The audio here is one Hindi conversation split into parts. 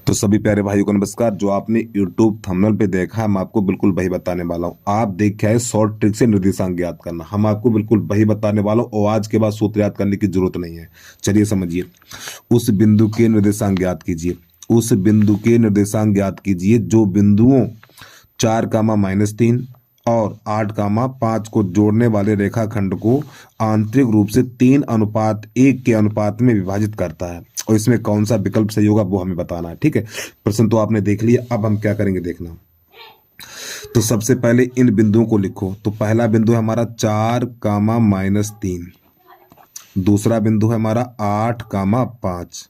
तो सभी प्यारे भाइयों को नमस्कार। जो आपने YouTube थंबनेल पे देखा है, मैं आपको बिल्कुल वही बताने वाला हूँ। आप देख के आए शॉर्ट ट्रिक से निर्देशांक ज्ञात करना, हम आपको बिल्कुल वही बताने वाला हूँ और आज के बाद सूत्र याद करने की जरूरत नहीं है। चलिए समझिए। उस बिंदु के निर्देशांक ज्ञात कीजिए। उस बिंदु के निर्देशांक ज्ञात कीजिए जो बिंदुओं 4, -3 और 8, 5 को जोड़ने वाले रेखाखंड को आंतरिक रूप से 3:1 के अनुपात में विभाजित करता है। और इसमें कौन सा विकल्प सही होगा वो हमें बताना है। ठीक है, प्रश्न तो आपने देख लिया, अब हम क्या करेंगे देखना। तो सबसे पहले इन बिंदुओं को लिखो। तो पहला बिंदु है हमारा 4, -3। दूसरा बिंदु है हमारा 8, 5।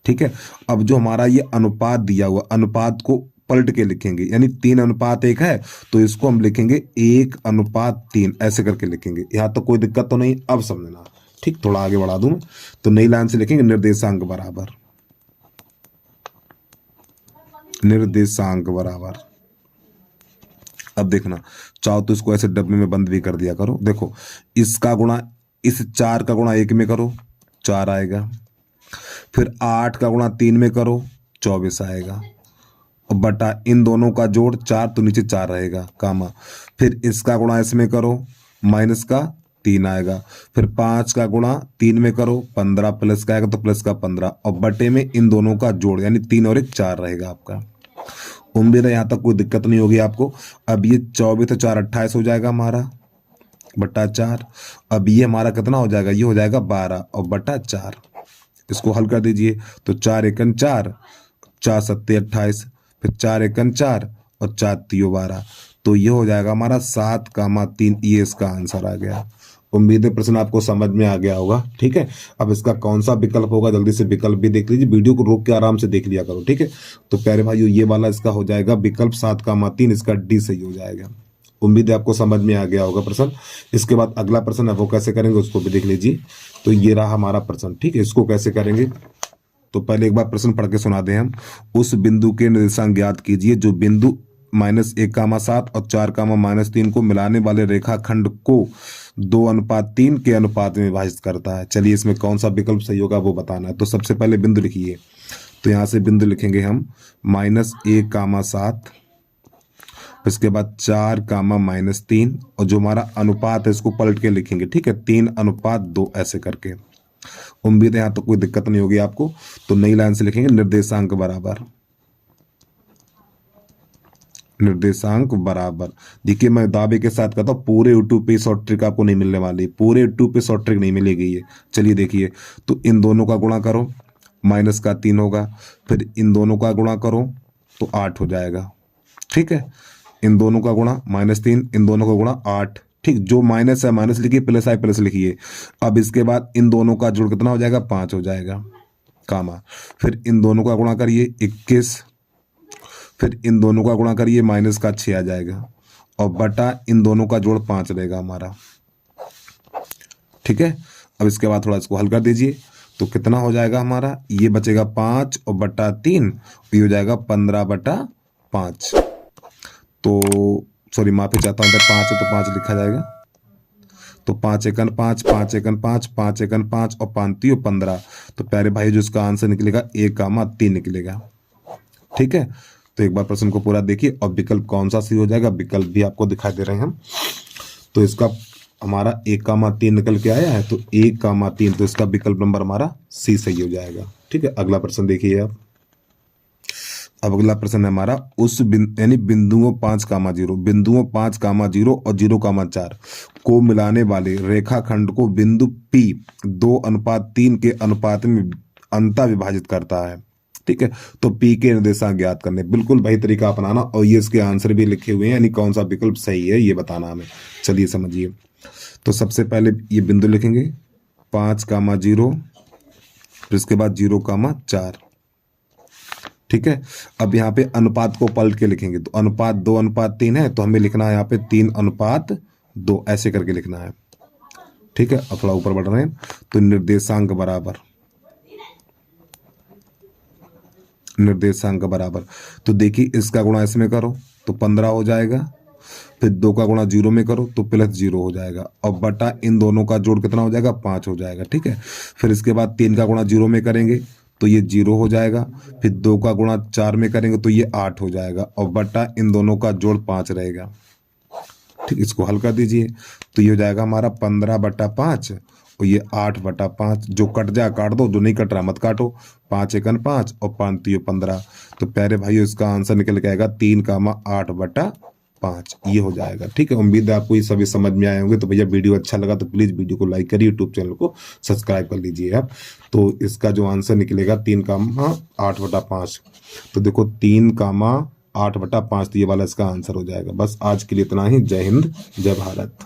ठीक है, अब जो हमारा ये अनुपात दिया हुआ, अनुपात को पलट के लिखेंगे, यानी 3:1 है तो इसको हम लिखेंगे 1:3, ऐसे करके लिखेंगे। यहाँ तो कोई दिक्कत तो नहीं, अब समझना। ठीक, थोड़ा आगे बढ़ा दूं मैं। तो नई लाइन से लिखेंगे निर्देशांक बराबर, निर्देशांक बराबर। अब देखना, चाहो तो इसको ऐसे डब्बे में बंद भी कर दिया करो। देखो, इसका गुणा इस 4 का गुणा 1 में करो, 4 आएगा। फिर 8 का गुणा 3 में करो, 24 आएगा। और बटा इन दोनों का जोड़ 4, तो नीचे 4 रहेगा, कामा। फिर इसका गुणा इसमें करो, माइनस का 3 आएगा। फिर 5 का गुणा 3 में करो, 15 प्लस का आएगा तो प्लस का 15। और बटे में इन दोनों का जोड़, यानी 3 और 1 4 रहेगा आपका। उम्मीद है यहाँ तक कोई दिक्कत नहीं होगी आपको। अब ये 24 तो 4 28 हो जाएगा हमारा, बटा 4। अब ये हमारा कितना हो जाएगा, ये हो जाएगा 12 और बटा 4। इसको हल कर दीजिए। तो 4 एकन 4, 4 सत्ते 28, फिर 4 एकन 4 और 4 तियो 12। तो ये हो जाएगा हमारा 7, 3। ये इसका आंसर आ गया। उम्मीद है प्रश्न आपको समझ में आ गया होगा। ठीक है, अब इसका कौन सा विकल्प होगा, जल्दी से विकल्प भी देख लीजिए। वीडियो को रोक के आराम से देख लिया करो। ठीक है, तो प्यारे भाइयों ये वाला इसका हो जाएगा विकल्प 7, 3, इसका डी सही हो जाएगा। उम्मीद है आपको समझ में आ गया होगा प्रश्न। इसके बाद अगला प्रश्न है वो कैसे करेंगे उसको भी देख लीजिए। तो ये रहा हमारा प्रश्न। ठीक है, इसको कैसे करेंगे, तो पहले एक बार प्रश्न पढ़ के सुना दें हम। उस बिंदु के निर्देशांक ज्ञात कीजिए जो बिंदु -1, 7 और 4, -3 को मिलाने वाले रेखाखंड को 2:3 के अनुपात में विभाजित करता है। चलिए इसमें कौन सा विकल्प सही होगा वो बताना है। तो सबसे पहले बिंदु लिखिए। तो यहाँ से बिंदु लिखेंगे हम -1, 7, इसके बाद 4, -3, और जो हमारा अनुपात है इसको पलट के लिखेंगे। ठीक है, 3:2 ऐसे करके। उम्मीद है यहाँ तो कोई दिक्कत नहीं होगी आपको। तो नई लाइन से लिखेंगे निर्देशांक बराबर, निर्देशांक बराबर। देखिए मैं दावे के साथ कहता हूँ पूरे यूट्यूब पे शॉर्ट ट्रिक आपको नहीं मिलने वाली, पूरे यूट्यूब पे शॉर्ट ट्रिक नहीं मिलेगी ये। चलिए देखिए, तो इन दोनों का गुणा करो, माइनस का 3 होगा। फिर इन दोनों का गुणा करो तो 8 हो जाएगा। ठीक है, इन दोनों का गुणा -3, इन दोनों का गुणा 8। ठीक, जो माइनस है माइनस लिखिए, प्लस है प्लस लिखिए। अब इसके बाद इन दोनों का जोड़ कितना हो जाएगा, 5 हो जाएगा, कामा। फिर इन दोनों का गुणा करिए 21, फिर इन दोनों का गुणा करिए माइनस का 6 आ जाएगा, और बटा इन दोनों का जोड़ 5 रहेगा हमारा। ठीक है, अब इसके बाद थोड़ा इसको हल कर दीजिए। तो कितना हो जाएगा हमारा, ये बचेगा 5 और बटा 3, ये हो जाएगा 15/5। तो सॉरी माफी चाहता हूँ, 5 है तो 5 लिखा जाएगा। तो 5 एकन 5, 5 एकन 5, 5 एकन 5 और 5 3 15। तो प्यारे भाई जो इसका आंसर निकलेगा 1, 3 निकलेगा। ठीक है, तो एक बार प्रश्न को पूरा देखिए और विकल्प कौन सा सही हो जाएगा, विकल्प भी आपको दिखाई दे रहे हैं हम। तो इसका हमारा 1, 3 निकल के आया है, तो 1, 3, तो इसका विकल्प नंबर हमारा सी सही हो जाएगा। ठीक है, अगला प्रश्न देखिए आप। अब अगला प्रश्न है हमारा उस यानी बिंदुओं 5, 0, बिंदुओं 5, 0 और 0, 4 को मिलाने वाले रेखाखंड को बिंदु P 2:3 के अनुपात में अंतः विभाजित करता है। ठीक है, तो P के निर्देशांक ज्ञात करने, बिल्कुल वही तरीका अपनाना। और ये इसके आंसर भी लिखे हुए हैं, यानी कौन सा विकल्प सही है ये बताना हमें। चलिए समझिए। तो सबसे पहले ये बिंदु लिखेंगे 5, 0, फिर इसके बाद 0, 4। ठीक है, अब यहाँ पे अनुपात को पलट के लिखेंगे। तो अनुपात 2:3 है, तो हमें लिखना है यहाँ पे 3:2 ऐसे करके लिखना है। ठीक है, अब थोड़ा ऊपर बढ़ रहे हैं। तो निर्देशांक बराबर, निर्देशांक बराबर। तो देखिए इसका गुणा इसमें करो तो 15 हो जाएगा। फिर 2 का गुणा 0 में करो तो +0 हो जाएगा, और बटा इन दोनों का जोड़ कितना हो जाएगा, 5 हो जाएगा। ठीक है, फिर इसके बाद 3 का गुणा 0 में करेंगे तो ये 0 हो जाएगा। फिर 2 का गुणा 4 में करेंगे तो ये 8 हो जाएगा और बटा इन दोनों का जोड़ 5 रहेगा। ठीक, इसको हल कर दीजिए तो ये हो जाएगा हमारा 15/5 और ये 8/5। जो कट जाए काट दो, जो नहीं कट रहा मत काटो। 5 एकन 5 और 5 तो ये 15। तो प्यारे भाइयों इसका आंसर निकल के आएगा 3,8/5 ये हो जाएगा। ठीक है, उम्मीद है आपको ये सभी समझ में आए होंगे। तो भैया वीडियो अच्छा लगा तो प्लीज़ वीडियो को लाइक करिए, यूट्यूब चैनल को सब्सक्राइब कर लीजिए आप। तो इसका जो आंसर निकलेगा 3,8/5। तो देखो 3,8/5 तो ये वाला इसका आंसर हो जाएगा। बस आज के लिए इतना ही। जय हिंद, जय भारत।